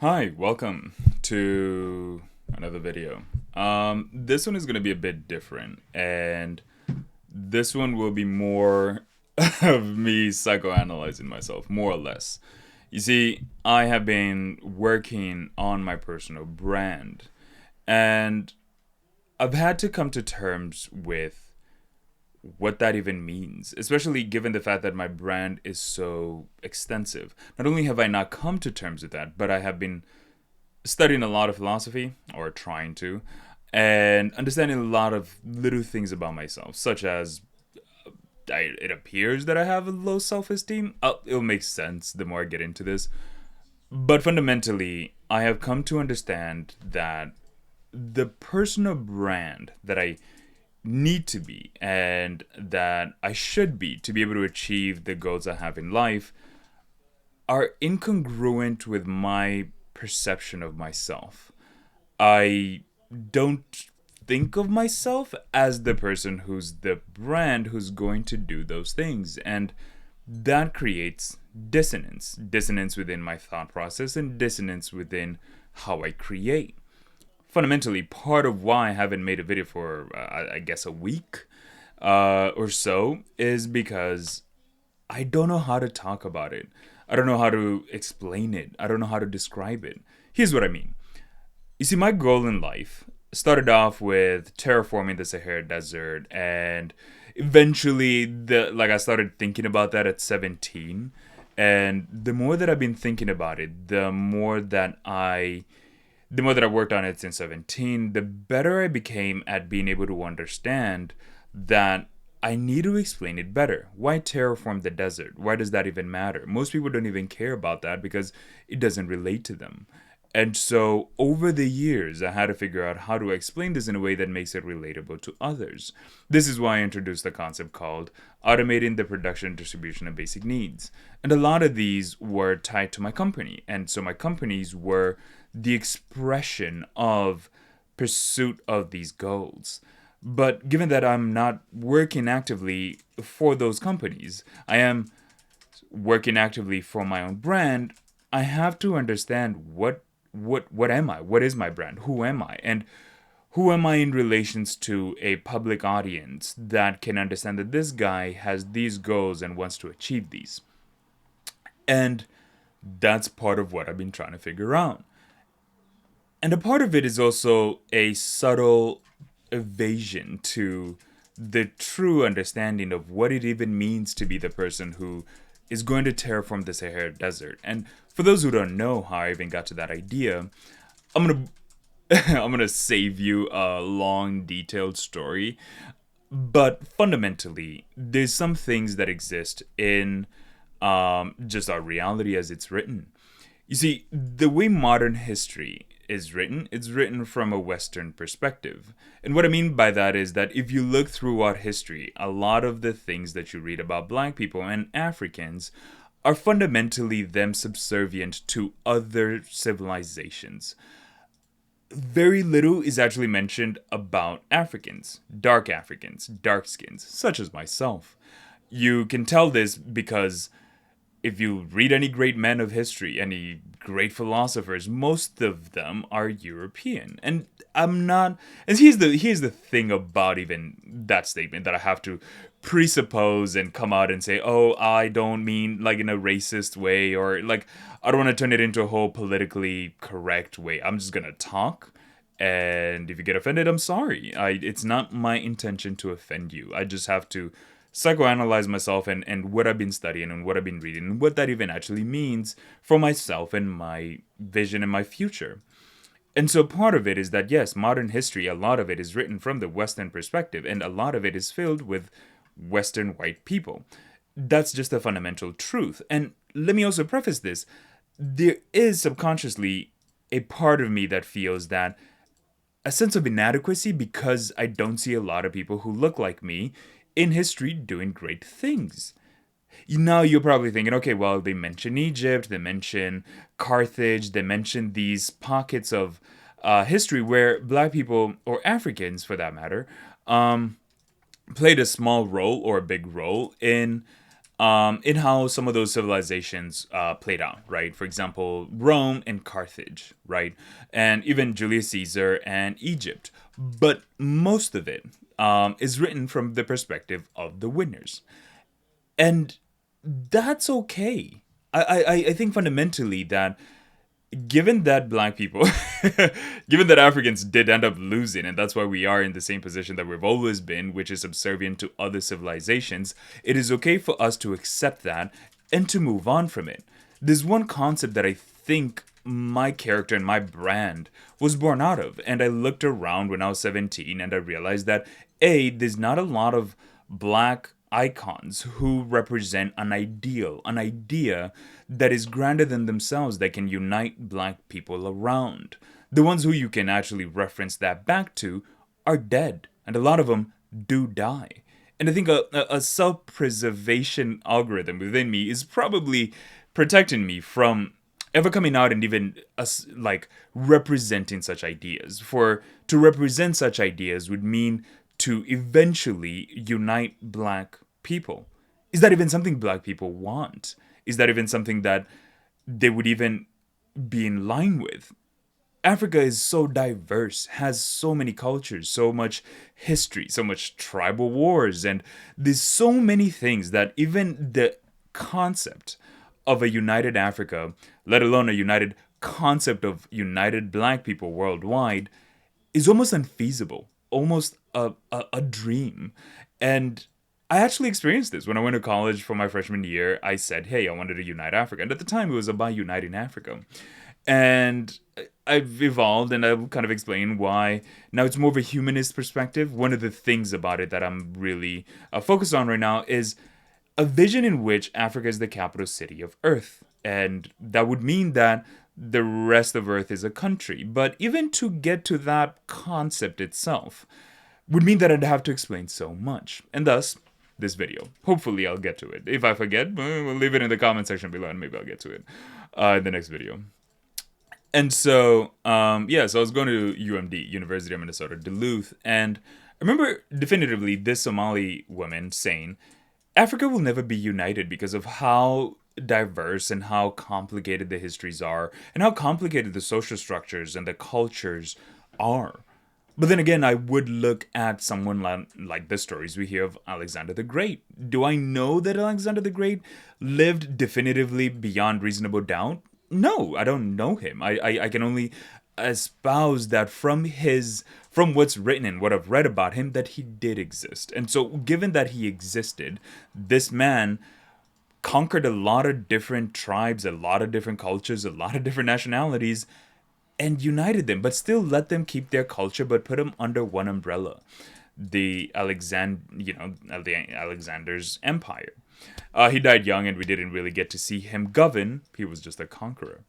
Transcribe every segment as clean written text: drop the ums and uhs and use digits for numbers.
Hi, welcome to another video. This one is going to be a bit different, and this one will be more of me psychoanalyzing myself, more or less. You see, I have been working on my personal brand, and I've had to come to terms with what that even means, especially given the fact that my brand is so extensive. Not only have I not come to terms with that, but I have been studying a lot of philosophy, or trying to, and understanding a lot of little things about myself, such as it appears that I have a low self esteem. It'll make sense the more I get into this. But fundamentally, I have come to understand that the personal brand that I need to be and that I should be to be able to achieve the goals I have in life are incongruent with my perception of myself. I don't think of myself as the person who's the brand who's going to do those things. And that creates dissonance within my thought process and dissonance within how I create. Fundamentally, part of why I haven't made a video for, I guess, a week or so is because I don't know how to talk about it. I don't know how to explain it. I don't know how to describe it. Here's what I mean. You see, my goal in life started off with terraforming the Sahara Desert, and eventually, I started thinking about that at 17. And the more that I've been thinking about it, the more that I worked on it since 17, the better I became at being able to understand that I need to explain it better. Why terraform the desert? Why does that even matter? Most people don't even care about that because it doesn't relate to them. And so over the years, I had to figure out how to explain this in a way that makes it relatable to others. This is why I introduced the concept called automating the production and distribution of basic needs. And a lot of these were tied to my company. And so my companies were the expression of pursuit of these goals. But given that I'm not working actively for those companies, I am working actively for my own brand. I have to understand what am I? What is my brand? Who am I? And who am I in relations to a public audience that can understand that this guy has these goals and wants to achieve these? And that's part of what I've been trying to figure out. And a part of it is also a subtle evasion to the true understanding of what it even means to be the person who is going to terraform the Sahara Desert. And for those who don't know how I even got to that idea, I'm gonna I'm gonna save you a long, detailed story. But fundamentally, there's some things that exist in just our reality as it's written. You see, the way modern history is written, it's written from a Western perspective. And what I mean by that is that if you look throughout history, a lot of the things that you read about black people and Africans are fundamentally them subservient to other civilizations. Very little is actually mentioned about Africans, dark skins, such as myself. You can tell this because if you read any great men of history, any great philosophers, most of them are European. And I'm not. And here's the thing about even that statement that I have to presuppose and come out and say, oh, I don't mean like in a racist way, or like I don't want to turn it into a whole politically correct way. I'm just gonna talk. And if you get offended, I'm sorry. It's not my intention to offend you. I just have to psychoanalyze myself and what I've been studying and what I've been reading and what that even actually means for myself and my vision and my future. And so part of it is that, yes, modern history, a lot of it is written from the Western perspective, and a lot of it is filled with Western white people. That's just a fundamental truth. And let me also preface this. There is subconsciously a part of me that feels that a sense of inadequacy because I don't see a lot of people who look like me in history doing great things. Now you're probably thinking, okay, well, they mention Egypt, they mention Carthage, they mention these pockets of history where black people, or Africans for that matter, played a small role or a big role in in how some of those civilizations played out, right? For example, Rome and Carthage, right? And even Julius Caesar and Egypt. But most of it is written from the perspective of the winners. And that's okay. I think fundamentally that given that black people, given that Africans did end up losing, and that's why we are in the same position that we've always been, which is subservient to other civilizations, it is okay for us to accept that and to move on from it. There's one concept that I think my character and my brand was born out of, and I looked around when I was 17 and I realized that A, there's not a lot of black icons who represent an ideal, an idea that is grander than themselves that can unite black people around. The ones who you can actually reference that back to are dead, and a lot of them do die. And I think a self preservation algorithm within me is probably protecting me from ever coming out and even like representing such ideas. For to represent such ideas would mean to eventually unite black people. Is that even something black people want? Is that even something that they would even be in line with? Africa is so diverse, has so many cultures, so much history, so much tribal wars, and there's so many things that even the concept of a united Africa, let alone a united concept of united black people worldwide, is almost unfeasible, almost a dream. And I actually experienced this when I went to college for my freshman year. I said, hey, I wanted to unite Africa. And at the time, it was about uniting Africa. And I've evolved and I've kind of explained why. Now it's more of a humanist perspective. One of the things about it that I'm really focused on right now is a vision in which Africa is the capital city of Earth. And that would mean that the rest of Earth is a country. But even to get to that concept itself would mean that I'd have to explain so much. And thus, this video. Hopefully I'll get to it. If I forget, we'll leave it in the comment section below and maybe I'll get to it in the next video. And so, so I was going to UMD, University of Minnesota, Duluth, and I remember definitively this Somali woman saying, Africa will never be united because of how diverse and how complicated the histories are, and how complicated the social structures and the cultures are. But then again, I would look at someone like the stories we hear of Alexander the Great. Do I know that Alexander the Great lived definitively beyond reasonable doubt? No, I don't know him. I can only espouse that from what's written and what I've read about him, that he did exist. And so given that he existed, this man conquered a lot of different tribes, a lot of different cultures, a lot of different nationalities, and united them, but still let them keep their culture, but put them under one umbrella, the Alexander's empire. He died young, and we didn't really get to see him govern. He was just a conqueror.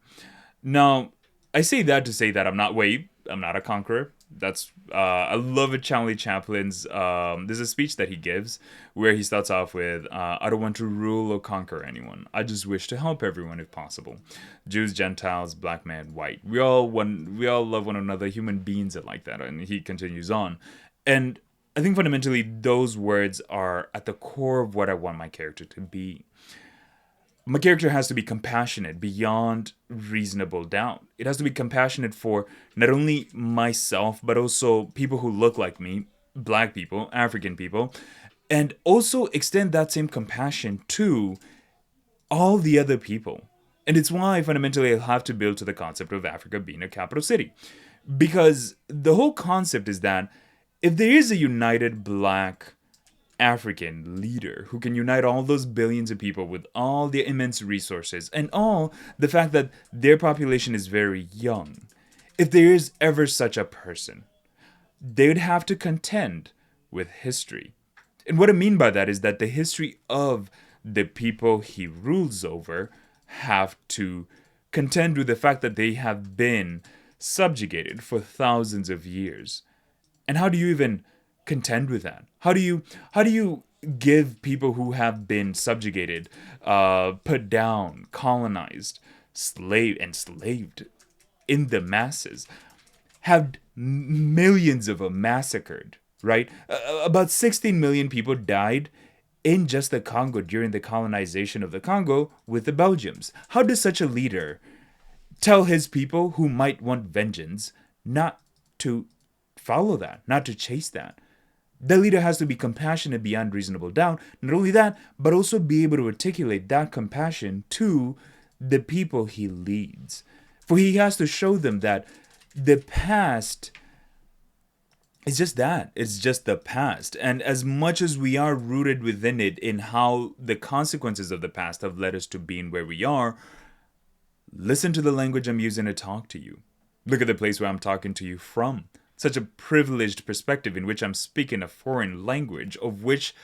Now, I say that to say that I'm not a conqueror. That's I love it. Charlie Chaplin's there's a speech that he gives where he starts off with I don't want to rule or conquer anyone. I just wish to help everyone if possible. Jews, Gentiles, black man, white. We all love one another. Human beings are like that. And he continues on. And I think fundamentally those words are at the core of what I want my character to be. My character has to be compassionate beyond reasonable doubt. It has to be compassionate for not only myself, but also people who look like me, black people, African people, and also extend that same compassion to all the other people. And it's why fundamentally I have to build to the concept of Africa being a capital city. Because the whole concept is that if there is a united black African leader who can unite all those billions of people with all their immense resources and all the fact that their population is very young, if there is ever such a person, they would have to contend with history. And what I mean by that is that the history of the people he rules over have to contend with the fact that they have been subjugated for thousands of years. And how do you even contend with that? How do you give people who have been subjugated, put down, colonized, enslaved in the masses, have millions of them massacred, right? About 16 million people died in just the Congo during the colonization of the Congo with the Belgians. How does such a leader tell his people who might want vengeance not to follow that, not to chase that? The leader has to be compassionate beyond reasonable doubt. Not only that, but also be able to articulate that compassion to the people he leads. For he has to show them that the past is just that. It's just the past. And as much as we are rooted within it in how the consequences of the past have led us to being where we are, listen to the language I'm using to talk to you. Look at the place where I'm talking to you from. Such a privileged perspective in which I'm speaking a foreign language, of which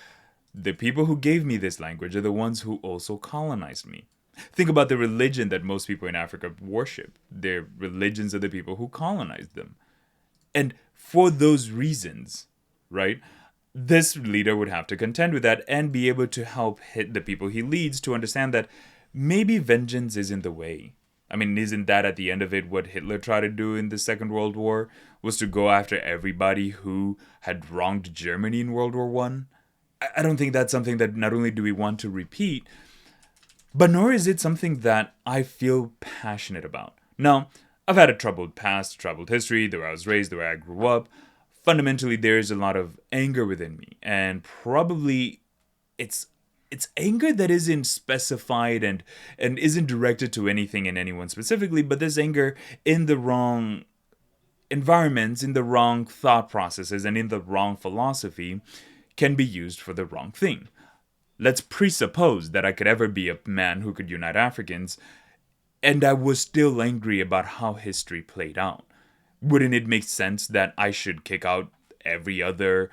the people who gave me this language are the ones who also colonized me. Think about the religion that most people in Africa worship. Their religions are the people who colonized them. And for those reasons, right, this leader would have to contend with that and be able to help hit the people he leads to understand that maybe vengeance isn't the way. I mean, isn't that at the end of it what Hitler tried to do in the Second World War? Was to go after everybody who had wronged Germany in World War One? I don't think that's something that not only do we want to repeat, but nor is it something that I feel passionate about. Now, I've had a troubled past, troubled history, the way I was raised, the way I grew up. Fundamentally, there is a lot of anger within me, and probably it's anger that isn't specified and isn't directed to anything and anyone specifically, but this anger in the wrong environments, in the wrong thought processes, and in the wrong philosophy can be used for the wrong thing. Let's presuppose that I could ever be a man who could unite Africans, and I was still angry about how history played out. Wouldn't it make sense that I should kick out every other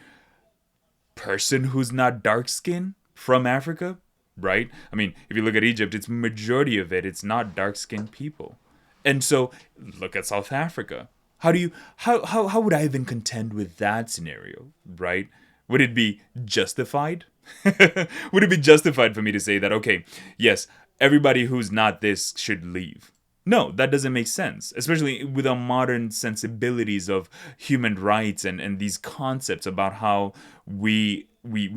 person who's not dark skinned from Africa? Right? I mean, if you look at Egypt, it's majority of it's not dark skinned people. And so look at South Africa. How would I even contend with that scenario, right? Would it be justified? Would it be justified for me to say that, okay, yes, everybody who's not this should leave? No, that doesn't make sense, especially with our modern sensibilities of human rights and these concepts about how we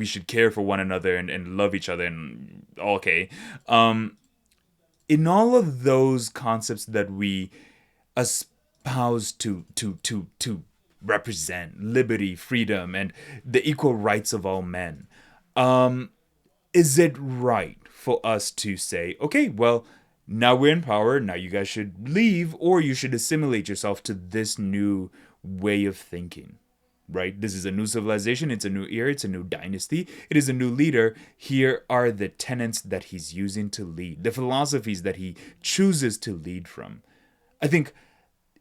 should care for one another and love each other and okay. In all of those concepts that we espouse to represent liberty, freedom, and the equal rights of all men, is it right for us to say, okay, well, now we're in power, now you guys should leave, or you should assimilate yourself to this new way of thinking, right? This is a new civilization, it's a new era, it's a new dynasty, it is a new leader. Here are the tenets that he's using to lead, the philosophies that he chooses to lead from. I think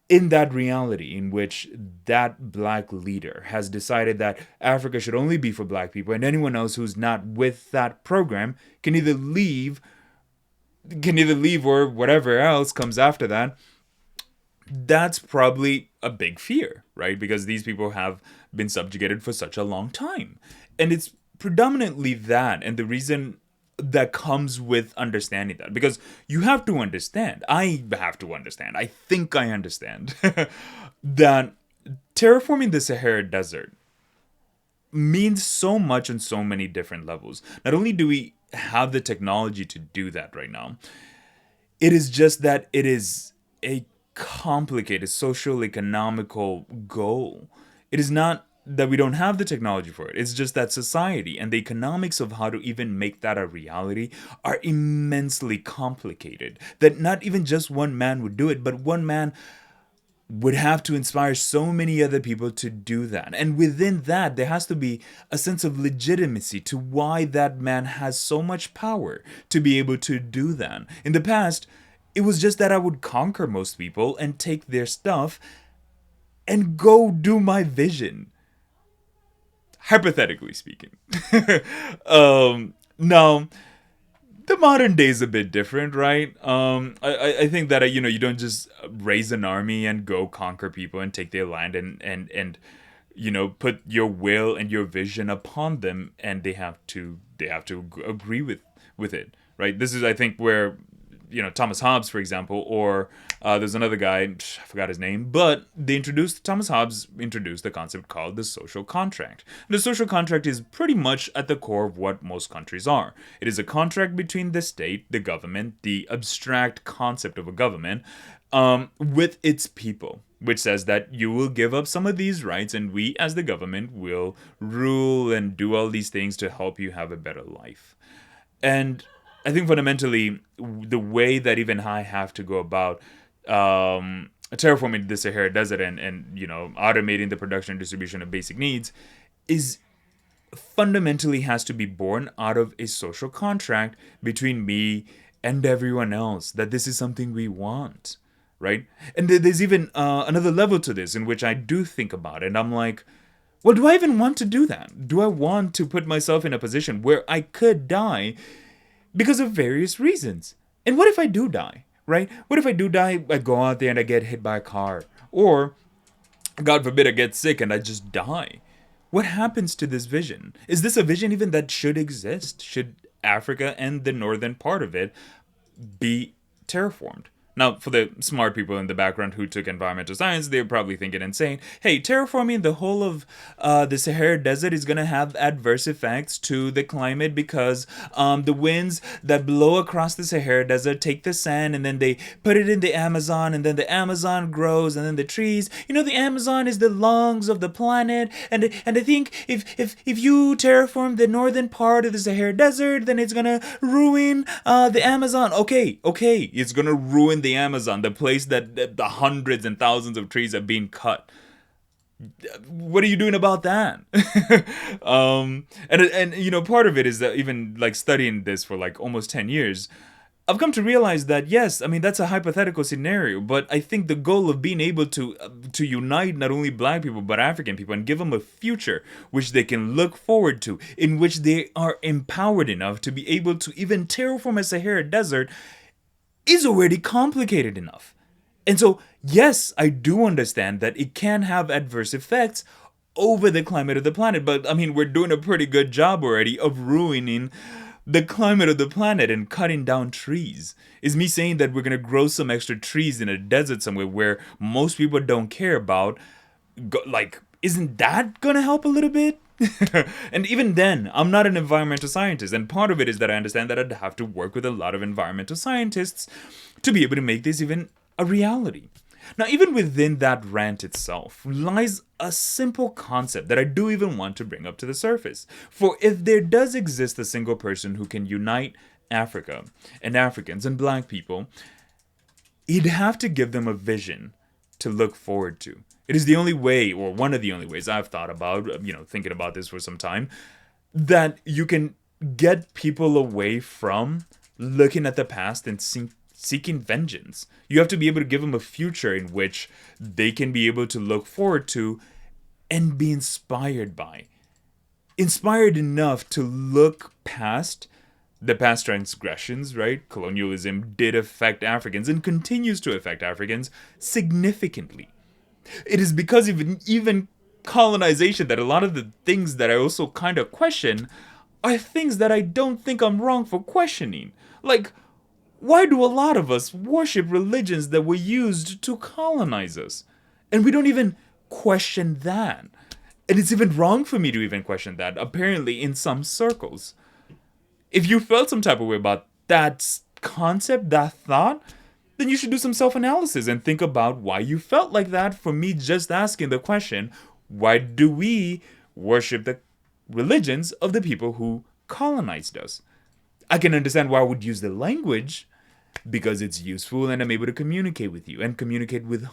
in that reality in which that black leader has decided that Africa should only be for black people and anyone else who's not with that program can either leave or whatever else comes after that, that's probably a big fear, right? Because these people have been subjugated for such a long time. And it's predominantly that, and the reason that comes with understanding that. Because you have to understand, I have to understand, I think I understand, that terraforming the Sahara Desert means so much on so many different levels. Not only do we have the technology to do that right now, it is just that it is a complicated social economical goal. It is not that we don't have the technology for it. It's just that society and the economics of how to even make that a reality are immensely complicated. That not even just one man would do it, but one man would have to inspire so many other people to do that. And within that, there has to be a sense of legitimacy to why that man has so much power to be able to do that. In the past, it was just that I would conquer most people and take their stuff and go do my vision. Hypothetically speaking. Now, the modern day is a bit different, right? I think that you don't just raise an army and go conquer people and take their land and put your will and your vision upon them, and they have to agree with it, right? This is, I think, where Thomas Hobbes, for example, or there's another guy, I forgot his name, but Thomas Hobbes introduced the concept called the social contract. The social contract is pretty much at the core of what most countries are. It is a contract between the state, the government, the abstract concept of a government, with its people, which says that you will give up some of these rights and we as the government will rule and do all these things to help you have a better life. And I think fundamentally the way that even I have to go about terraforming the Sahara Desert and automating the production and distribution of basic needs is fundamentally has to be born out of a social contract between me and everyone else, that this is something we want, right? And there's even another level to this in which I do think about it, and I'm like, well, do I even want to do that? Do I want to put myself in a position where I could die because of various reasons? And what if I do die, right? What if I do die, I go out there and I get hit by a car? Or, God forbid, I get sick and I just die. What happens to this vision? Is this a vision even that should exist? Should Africa and the northern part of it be terraformed? Now, for the smart people in the background who took environmental science, they're probably thinking and saying, hey, terraforming the whole of the Sahara Desert is going to have adverse effects to the climate because the winds that blow across the Sahara Desert take the sand and then they put it in the Amazon, and then the Amazon grows, and then the trees. The Amazon is the lungs of the planet, and I think if you terraform the northern part of the Sahara Desert, then it's going to ruin the Amazon. Okay, it's going to ruin the Amazon, the place that the hundreds and thousands of trees have been cut. What are you doing about that? And part of it is that even like studying this for like almost 10 years, I've come to realize that yes, I mean that's a hypothetical scenario, but I think the goal of being able to unite not only black people but African people and give them a future which they can look forward to, in which they are empowered enough to be able to even terraform a Sahara Desert, is already complicated enough. And so, yes, I do understand that it can have adverse effects over the climate of the planet, but I mean, we're doing a pretty good job already of ruining the climate of the planet and cutting down trees. Is me saying that we're going to grow some extra trees in a desert somewhere where most people don't care about, isn't that going to help a little bit? And even then, I'm not an environmental scientist, and part of it is that I understand that I'd have to work with a lot of environmental scientists to be able to make this even a reality. Now, even within that rant itself lies a simple concept that I do even want to bring up to the surface. For if there does exist a single person who can unite Africa and Africans and black people, he'd have to give them a vision to look forward to. It is the only way, or one of the only ways I've thought about, thinking about this for some time, that you can get people away from looking at the past and seeking vengeance. You have to be able to give them a future in which they can be able to look forward to and be inspired by. Inspired enough to look past the past transgressions, right? Colonialism did affect Africans and continues to affect Africans significantly. It is because of even colonization that a lot of the things that I also kind of question are things that I don't think I'm wrong for questioning. Like, why do a lot of us worship religions that were used to colonize us? And we don't even question that. And it's even wrong for me to even question that, apparently, in some circles. If you felt some type of way about that concept, that thought, then you should do some self-analysis and think about why you felt like that. For me, just asking the question, why do we worship the religions of the people who colonized us? I can understand why I would use the language, because it's useful and I'm able to communicate with you and communicate with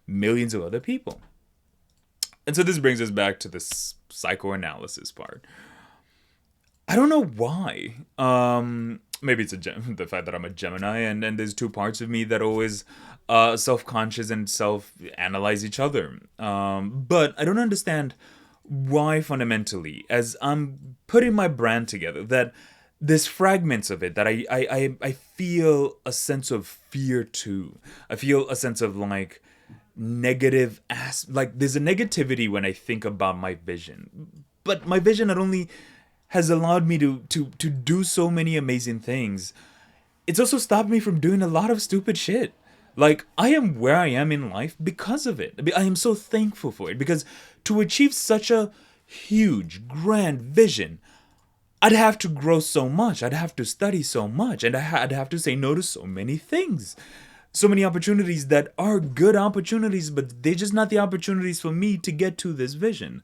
millions of other people. And so this brings us back to this psychoanalysis part. I don't know why. Maybe it's the fact that I'm a Gemini and there's two parts of me that always self-conscious and self-analyze each other. But I don't understand why fundamentally, as I'm putting my brand together, that there's fragments of it that I feel a sense of fear to. I feel a sense of negative there's a negativity when I think about my vision. But my vision not only has allowed me to do so many amazing things, it's also stopped me from doing a lot of stupid shit. Like, I am where I am in life because of it. I am so thankful for it, because to achieve such a huge, grand vision, I'd have to grow so much. I'd have to study so much. And I'd have to say no to so many things. So many opportunities that are good opportunities, but they're just not the opportunities for me to get to this vision.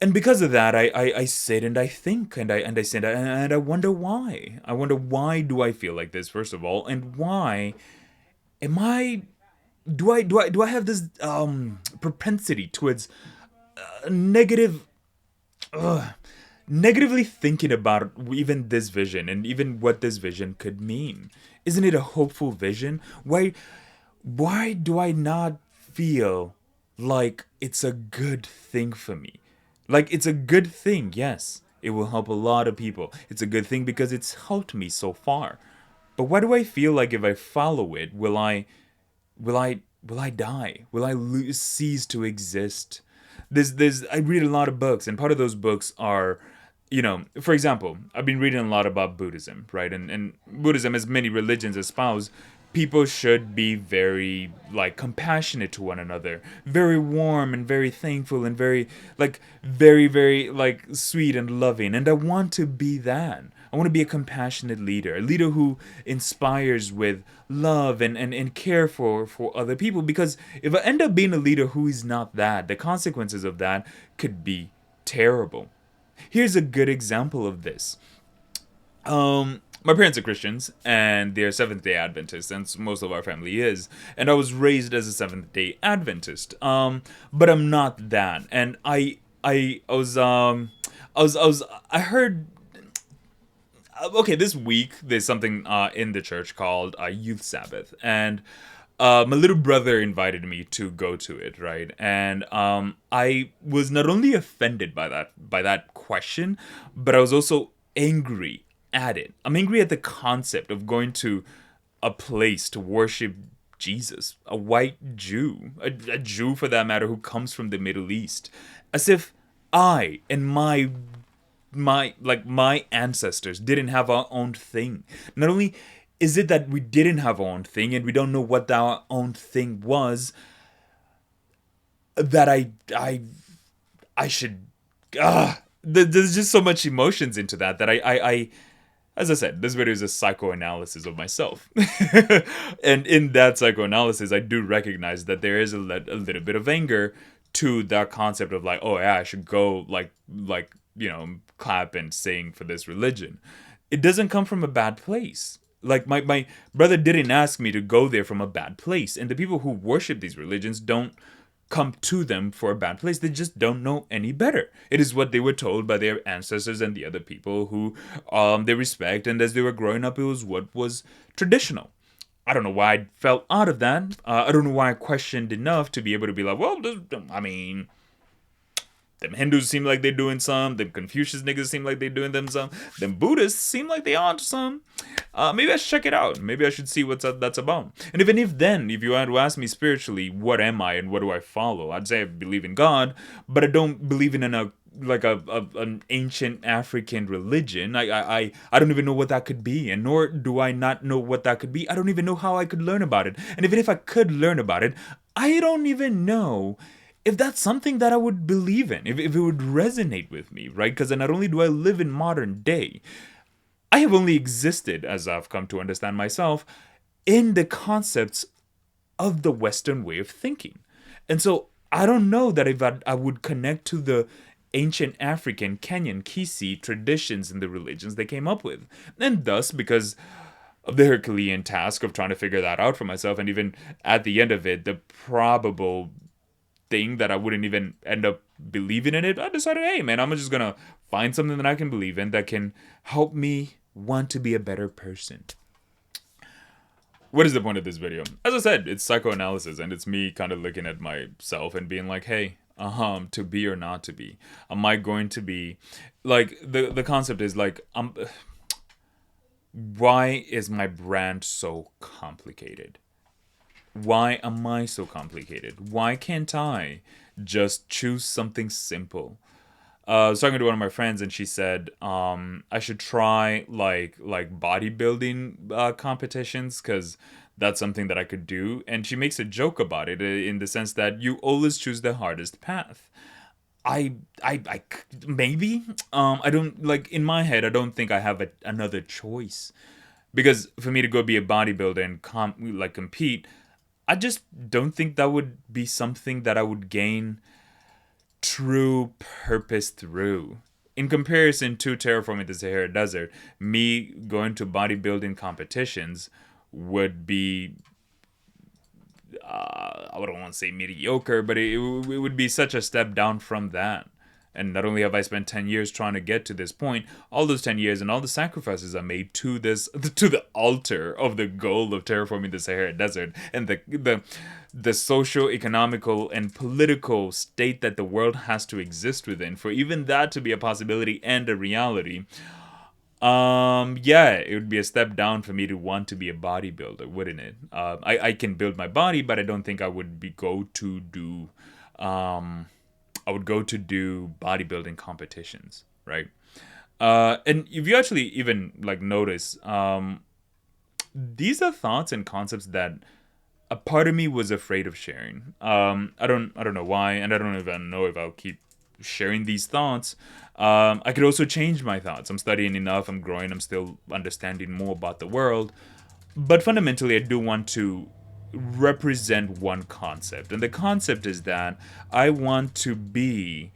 And because of that, I sit and I think and I sit and I wonder why. I wonder, why do I feel like this, first of all, and why am I do I have this propensity towards negative negatively thinking about even this vision and even what this vision could mean. Isn't it a hopeful vision? Why do I not feel like it's a good thing for me? Like, it's a good thing, yes. It will help a lot of people. It's a good thing because it's helped me so far. But why do I feel like if I follow it, will I die? Will I cease to exist? I read a lot of books, and part of those books are, for example, I've been reading a lot about Buddhism, right? And Buddhism, as many religions espouse, people should be very, like, compassionate to one another, very warm and very thankful and very, like, very, very, like, sweet and loving. And I want to be that. I want to be a compassionate leader, a leader who inspires with love and care for other people. Because if I end up being a leader who is not that, the consequences of that could be terrible. Here's a good example of this. My parents are Christians, and they're Seventh Day Adventists, and most of our family is. And I was raised as a Seventh Day Adventist. But I'm not that. And I heard. Okay, this week there's something in the church called Youth Sabbath, and my little brother invited me to go to it, right? And I was not only offended by that question, but I was also angry at it. I'm angry at the concept of going to a place to worship Jesus, a white Jew, a Jew for that matter, who comes from the Middle East, as if I and my ancestors didn't have our own thing. Not only is it that we didn't have our own thing and we don't know what our own thing was, that I should there's just so much emotions into that I as I said, this video is a psychoanalysis of myself. And in that psychoanalysis, I do recognize that there is a little bit of anger to that concept of, like, oh yeah, I should go, like clap and sing for this religion. It doesn't come from a bad place. Like, my brother didn't ask me to go there from a bad place. And the people who worship these religions don't come to them for a bad place. They just don't know any better. It is what they were told by their ancestors and the other people who they respect. And as they were growing up, it was what was traditional. I don't know why I felt out of that. I don't know why I questioned enough to be able to be like, well, I mean, them Hindus seem like they're doing some. Them Confucius niggas seem like they're doing them some. Them Buddhists seem like they aren't some. Maybe I should check it out. Maybe I should see what that's about. And even if you had to ask me spiritually, what am I and what do I follow? I'd say I believe in God, but I don't believe in an ancient African religion. I don't even know what that could be, and nor do I not know what that could be. I don't even know how I could learn about it. And even if I could learn about it, I don't even know if that's something that I would believe in, if it would resonate with me, right? Because not only do I live in modern day, I have only existed, as I've come to understand myself, in the concepts of the Western way of thinking. And so I don't know that if I would connect to the ancient African, Kenyan, Kisi traditions and the religions they came up with. And thus, because of the Herculean task of trying to figure that out for myself, and even at the end of it, the probable thing that I wouldn't even end up believing in it, I decided, hey man, I'm just gonna find something that I can believe in that can help me want to be a better person. What is the point of this video? As I said, it's psychoanalysis, and it's me kind of looking at myself and being like, hey, to be or not to be. Am I going to be, like, the concept is like, why is my brand so complicated? Why am I so complicated? Why can't I just choose something simple? I was talking to one of my friends, and she said I should try like bodybuilding competitions because that's something that I could do. And she makes a joke about it in the sense that you always choose the hardest path. I maybe I don't like in my head. I don't think I have another choice because for me to go be a bodybuilder and compete, I just don't think that would be something that I would gain true purpose through. In comparison to terraforming the Sahara Desert, me going to bodybuilding competitions would be, I wouldn't want to say mediocre, but it would be such a step down from that. And not only have I spent 10 years trying to get to this point, all those 10 years and all the sacrifices I made to this to the altar of the goal of terraforming the Sahara Desert and the social, economical, and political state that the world has to exist within, for even that to be a possibility and a reality. Yeah, it would be a step down for me to want to be a bodybuilder, wouldn't it? I can build my body, but I don't think I would go to do um I would go to do bodybuilding competitions, right? And if you actually even like notice, these are thoughts and concepts that a part of me was afraid of sharing. I don't know why, and I don't even know if I'll keep sharing these thoughts. I could also change my thoughts. I'm studying enough. I'm growing. I'm still understanding more about the world. But fundamentally, I do want to represent one concept, and the concept is that I want to be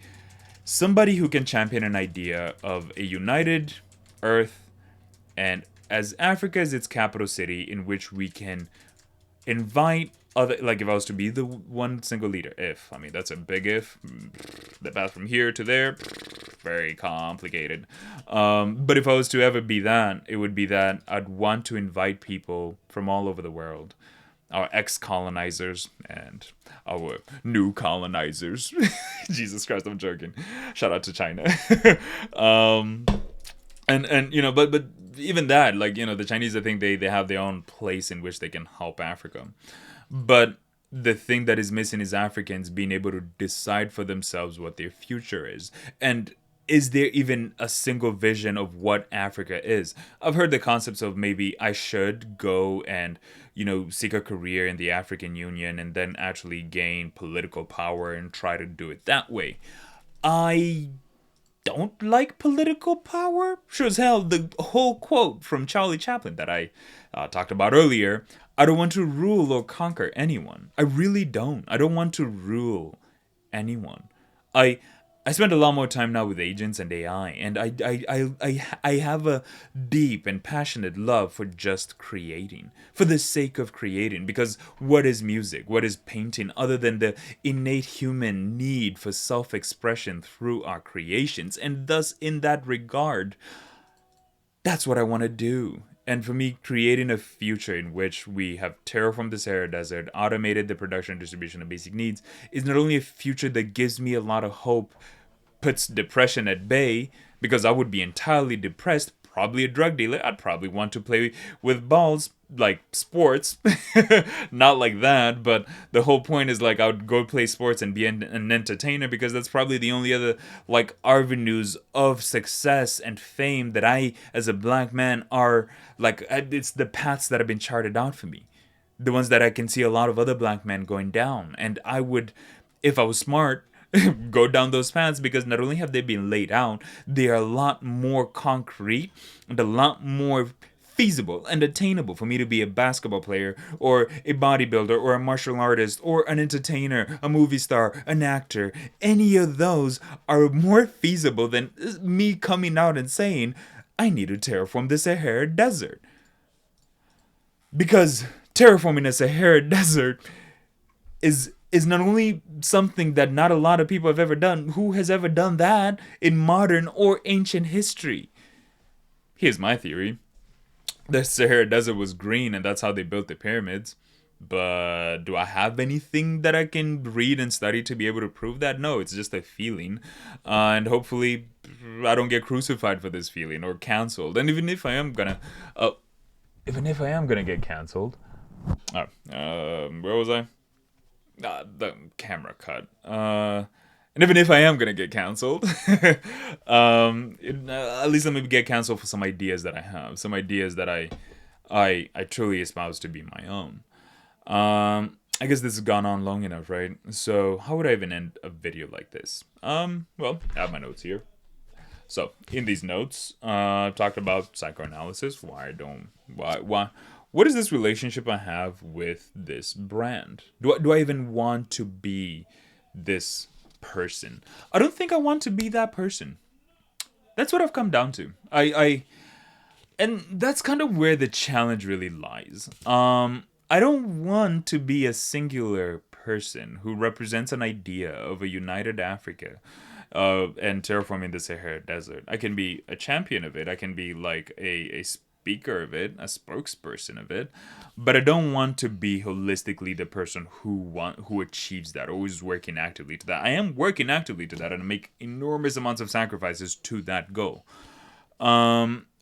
somebody who can champion an idea of a united Earth, and as Africa is its capital city, in which we can invite other, like if I was to be the one single leader, if I mean that's a big if, the path from here to there, very complicated. But if I was to ever be that, it would be that I'd want to invite people from all over the world, our ex-colonizers and our new colonizers. Jesus Christ, I'm joking. Shout out to China. um, and you know, but even that, like, you know, the Chinese, I think they have their own place in which they can help Africa. But the thing that is missing is Africans being able to decide for themselves what their future is. And is there even a single vision of what Africa is? I've heard the concepts of maybe I should go and, you know, seek a career in the African Union and then actually gain political power and try to do it that way. I don't like political power. Sure as hell, the whole quote from Charlie Chaplin that I talked about earlier, I don't want to rule or conquer anyone. I really don't. I don't want to rule anyone. I I spend a lot more time now with agents and AI, and I have a deep and passionate love for just creating, for the sake of creating. Because what is music? What is painting other than the innate human need for self expression through our creations? And thus, in that regard, that's what I want to do. And for me, creating a future in which we have terraformed the Sahara Desert, automated the production and distribution of basic needs, is not only a future that gives me a lot of hope, puts depression at bay, because I would be entirely depressed, probably a drug dealer. I'd probably want to play with balls, like sports. Not like that, but the whole point is like I would go play sports and be an entertainer, because that's probably the only other like avenues of success and fame that I, as a black man, are like, it's the paths that have been charted out for me, the ones that I can see a lot of other black men going down. And I would, if I was smart, go down those paths, because not only have they been laid out, they are a lot more concrete and a lot more feasible and attainable for me to be a basketball player or a bodybuilder or a martial artist or an entertainer, a movie star, an actor. Any of those are more feasible than me coming out and saying, I need to terraform the Sahara Desert. Because terraforming the Sahara Desert is not only something that not a lot of people have ever done. Who has ever done that in modern or ancient history? Here's my theory. The Sahara Desert was green, and that's how they built the pyramids. But do I have anything that I can read and study to be able to prove that? No, it's just a feeling. And hopefully I don't get crucified for this feeling or canceled. And even if I am gonna get canceled. Where was I? The camera cut. And even if I am gonna get canceled, at least let me get canceled for some ideas that I have, some ideas that I truly espouse to be my own. I guess this has gone on long enough, right? So how would I even end a video like this? Well, I have my notes here. So in these notes, I talked about psychoanalysis. Why? What is this relationship I have with this brand? Do I even want to be this person? I don't think I want to be that person. That's what I've come down to. And that's kind of where the challenge really lies. I don't want to be a singular person who represents an idea of a united Africa and terraforming the Sahara Desert. I can be a champion of it. I can be like a speaker of it, a spokesperson of it, but I don't want to be holistically the person who achieves that or who's working actively to that. I am working actively to that, and I make enormous amounts of sacrifices to that goal.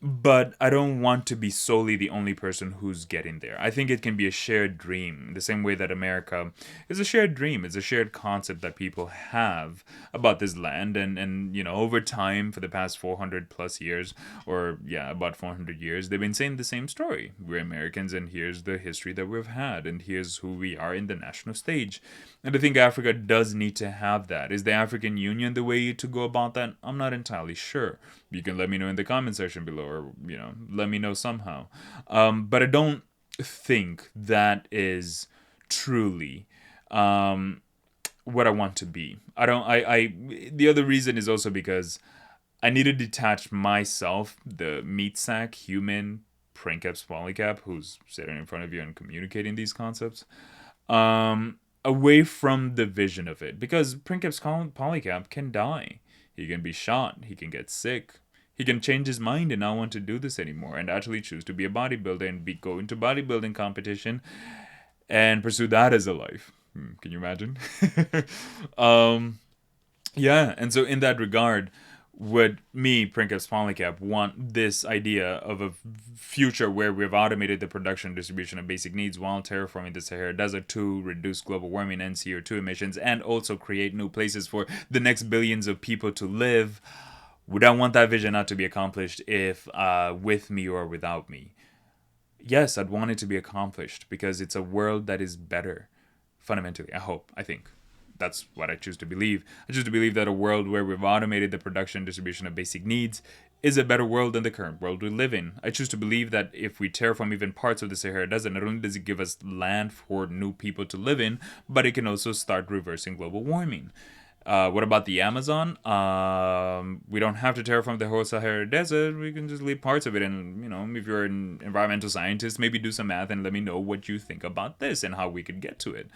But I don't want to be solely the only person who's getting there. I think it can be a shared dream, the same way that America is a shared dream. It's a shared concept that people have about this land, and over time, for the past 400 plus years, or yeah, about 400 years, they've been saying the same story. We're Americans, and here's the history that we've had, and here's who we are in the national stage. And I think Africa does need to have that. Is the African Union the way to go about that? I'm not entirely sure. You can let me know in the comment section below, or let me know somehow. But I don't think that is truly what I want to be. I don't. I. The other reason is also because I need to detach myself, the meat sack, human, Princeps polycap, who's sitting in front of you and communicating these concepts, away from the vision of it. Because Princeps polycap can die. He can be shot. He can get sick. He can change his mind and not want to do this anymore and actually choose to be a bodybuilder and go into bodybuilding competition and pursue that as a life. Can you imagine? Yeah, and so in that regard, would me, Princeps Polycap, want this idea of a future where we've automated the production and distribution of basic needs while terraforming the Sahara Desert to reduce global warming and CO2 emissions and also create new places for the next billions of people to live? Would I want that vision not to be accomplished if with me or without me? Yes, I'd want it to be accomplished because it's a world that is better. Fundamentally, I hope, I think. That's what I choose to believe. I choose to believe that a world where we've automated the production and distribution of basic needs is a better world than the current world we live in. I choose to believe that if we terraform even parts of the Sahara Desert, not only does it give us land for new people to live in, but it can also start reversing global warming. What about the Amazon? We don't have to terraform the whole Sahara Desert. We can just leave parts of it. And, if you're an environmental scientist, maybe do some math and let me know what you think about this and how we could get to it.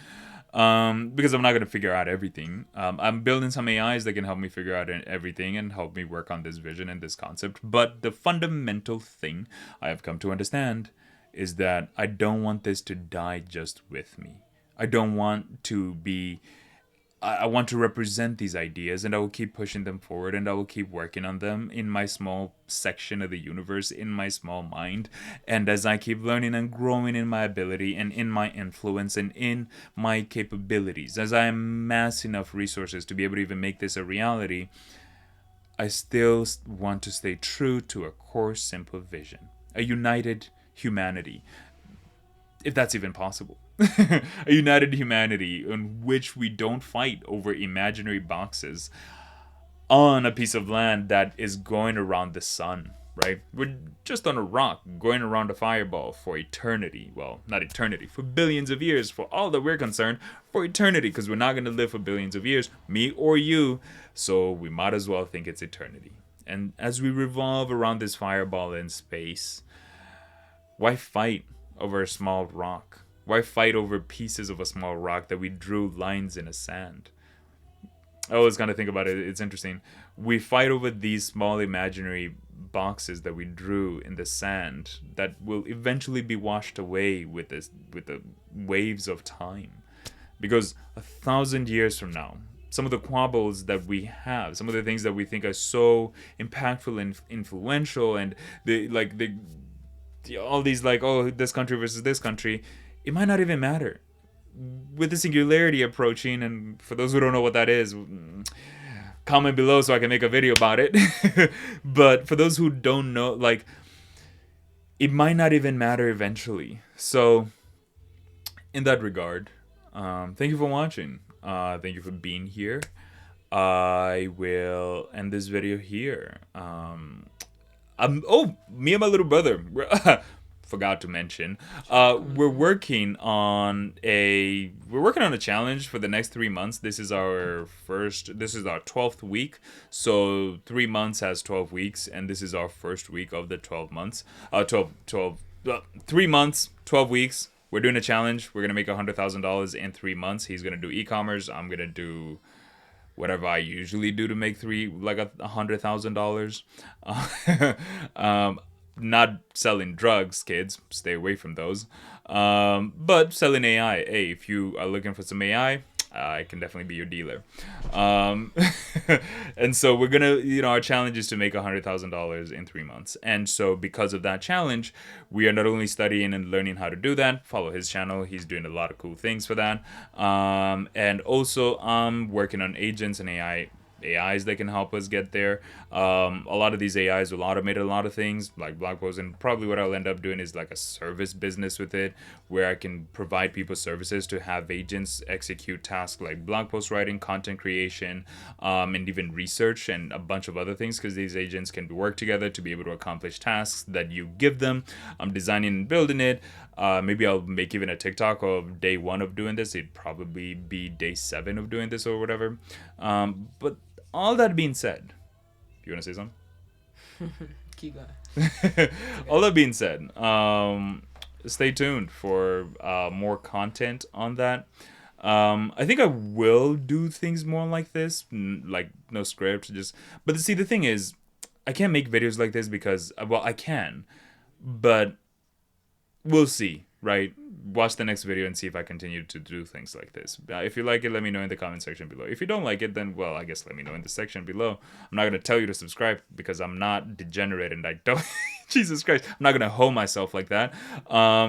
Because I'm not going to figure out everything. I'm building some AIs that can help me figure out everything and help me work on this vision and this concept. But the fundamental thing I have come to understand is that I don't want this to die just with me. I don't want to be... I want to represent these ideas, and I will keep pushing them forward, and I will keep working on them in my small section of the universe, in my small mind. And as I keep learning and growing in my ability and in my influence and in my capabilities, as I amass enough resources to be able to even make this a reality, I still want to stay true to a core simple vision, a united humanity, if that's even possible. A united humanity in which we don't fight over imaginary boxes on a piece of land that is going around the sun, right? We're just on a rock going around a fireball for eternity. Well, not eternity, for billions of years, for all that we're concerned, for eternity, because we're not going to live for billions of years, me or you, so we might as well think it's eternity. And as we revolve around this fireball in space, why fight over a small rock? Why fight over pieces of a small rock that we drew lines in a sand? I always kind of think about it. It's interesting. We fight over these small imaginary boxes that we drew in the sand that will eventually be washed away with the waves of time. Because 1,000 years from now, some of the quabbles that we have, some of the things that we think are so impactful and influential, and all these this country versus this country, it might not even matter. With the singularity approaching, and for those who don't know what that is, comment below so I can make a video about it. But for those who don't know, like, it might not even matter eventually. So, in that regard, thank you for watching. Thank you for being here. I will end this video here. Me and my little brother. Forgot to mention. We're working on a challenge for the next 3 months. This is our 12th week. So 3 months has 12 weeks, and this is our first week of the 12 months. 3 months, 12 weeks. We're doing a challenge. We're gonna make $100,000 in 3 months. He's gonna do e-commerce. I'm gonna do whatever I usually do to make $100,000. Not selling drugs, kids. Stay away from those. But selling AI. Hey, if you are looking for some AI, I can definitely be your dealer. And so we're gonna, our challenge is to make $100,000 in 3 months. And so because of that challenge, we are not only studying and learning how to do that. Follow his channel; he's doing a lot of cool things for that. And also, I'm working on agents and AIs that can help us get there. A lot of these AIs will automate a lot of things like blog posts, and probably what I'll end up doing is like a service business with it, where I can provide people services to have agents execute tasks like blog post writing, content creation, and even research and a bunch of other things, because these agents can work together to be able to accomplish tasks that you give them. I'm designing and building it. Maybe I'll make even a TikTok of day 1 of doing this. It'd probably be day 7 of doing this or whatever. But all that being said, you want to say something? Keep going. All that being said, stay tuned for more content on that. I think I will do things more like this, like no script, just. But see, the thing is, I can't make videos like this because, well, I can, but we'll see, right? Watch the next video and see if I continue to do things like this. If you like it, let me know in the comment section below. If you don't like it, then, well, I guess let me know in the section below. I'm not going to tell you to subscribe because I'm not degenerate and I don't... Jesus Christ. I'm not going to hoe myself like that.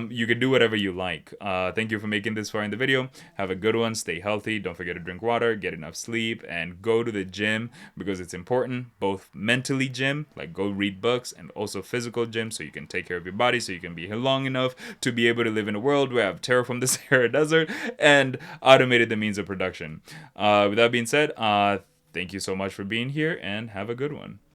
You can do whatever you like. Thank you for making this far in the video. Have a good one. Stay healthy. Don't forget to drink water, get enough sleep, and go to the gym because it's important. Both mentally gym, like go read books, and also physical gym so you can take care of your body, so you can be here long enough to be able to live in a world where I've terraformed the Sahara Desert and automated the means of production. With that being said, thank you so much for being here and have a good one.